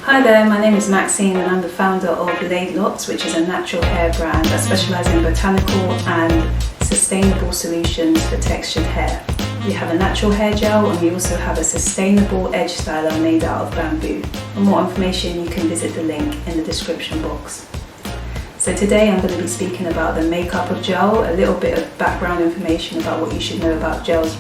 Hi there, my name is Maxine and I'm the founder of Laid Locs, which is a natural hair brand that specialises in botanical and sustainable solutions for textured hair. We have a natural hair gel and we also have a sustainable edge styler made out of bamboo. For more information you can visit the link in the description box. So today I'm going to be speaking about the makeup of gel, a little bit of background information about what you should know about gels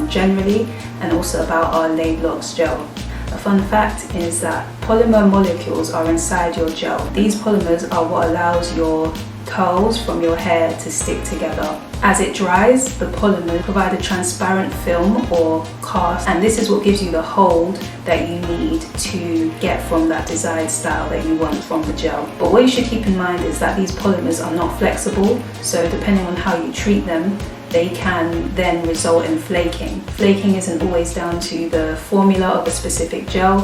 generally, and also about our Laid Locs gel. A fun fact is that polymer molecules are inside your gel. These polymers are what allows your curls from your hair to stick together. As it dries, the polymers provide a transparent film or cast, and this is what gives you the hold that you need to get from that desired style that you want from the gel. But what you should keep in mind is that these polymers are not flexible, so depending on how you treat them, they can then result in flaking. Flaking isn't always down to the formula of a specific gel.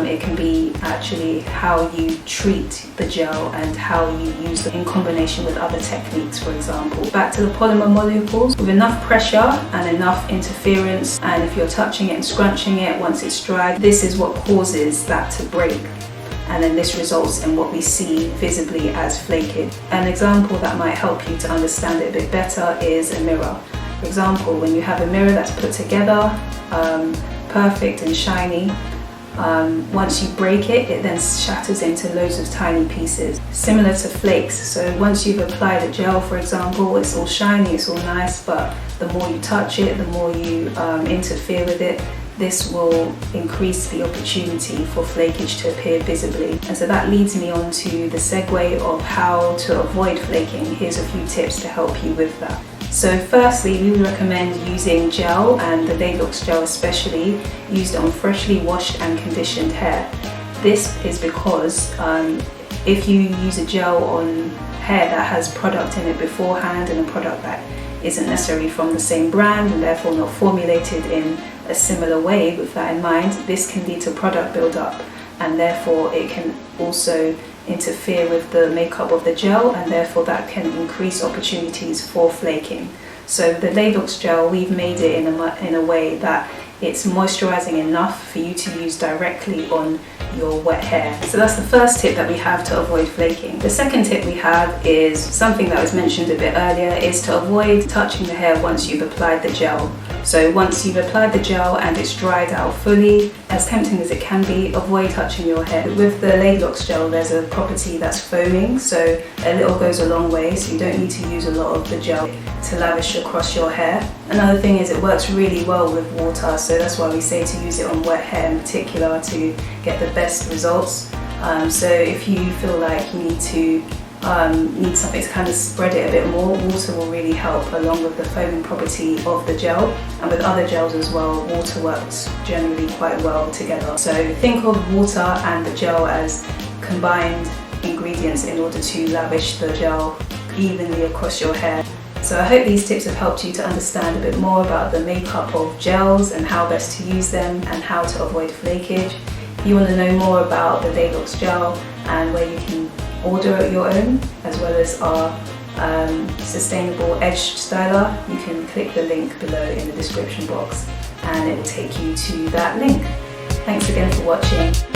It can be actually how you treat the gel and how you use them in combination with other techniques, for example. Back to the polymer molecules, with enough pressure and enough interference, and if you're touching it and scrunching it once it's dry, this is what causes that to break. And then this results in what we see visibly as flaking. An example that might help you to understand it a bit better is a mirror. For example, when you have a mirror that's put together, perfect and shiny, once you break it, it then shatters into loads of tiny pieces, similar to flakes. So once you've applied a gel, for example, it's all shiny, it's all nice, but the more you touch it, the more you interfere with it, this will increase the opportunity for flakage to appear visibly. And so that leads me on to the segue of how to avoid flaking. Here's a few tips to help you with that. So firstly, we would recommend using gel, and the Laid Locs gel especially, used on freshly washed and conditioned hair. This is because if you use a gel on hair that has product in it beforehand, and a product that isn't necessarily from the same brand and therefore not formulated in a similar way, with that in mind, this can lead to product buildup, and therefore it can also interfere with the makeup of the gel, and therefore that can increase opportunities for flaking. So the Laid Locs gel, we've made it in a way that it's moisturizing enough for you to use directly on your wet hair. So that's the first tip that we have to avoid flaking. The second tip we have is something that was mentioned a bit earlier, is to avoid touching the hair once you've applied the gel. So once you've applied the gel and it's dried out fully, as tempting as it can be, avoid touching your hair. With the Laid Locs gel, there's a property that's foaming, so a little goes a long way, so you don't need to use a lot of the gel to lavish across your hair. Another thing is it works really well with water, so that's why we say to use it on wet hair in particular to get the best results. So if you feel like you need something to kind of spread it a bit more, water will really help, along with the foaming property of the gel. And with other gels as well, water works generally quite well together. So think of water and the gel as combined ingredients in order to lavish the gel evenly across your hair. So I hope these tips have helped you to understand a bit more about the makeup of gels and how best to use them and how to avoid flakage. If you want to know more about the Laid Locs gel and where you can order your own, as well as our sustainable edge styler, you can click the link below in the description box and it will take you to that link. Thanks again for watching.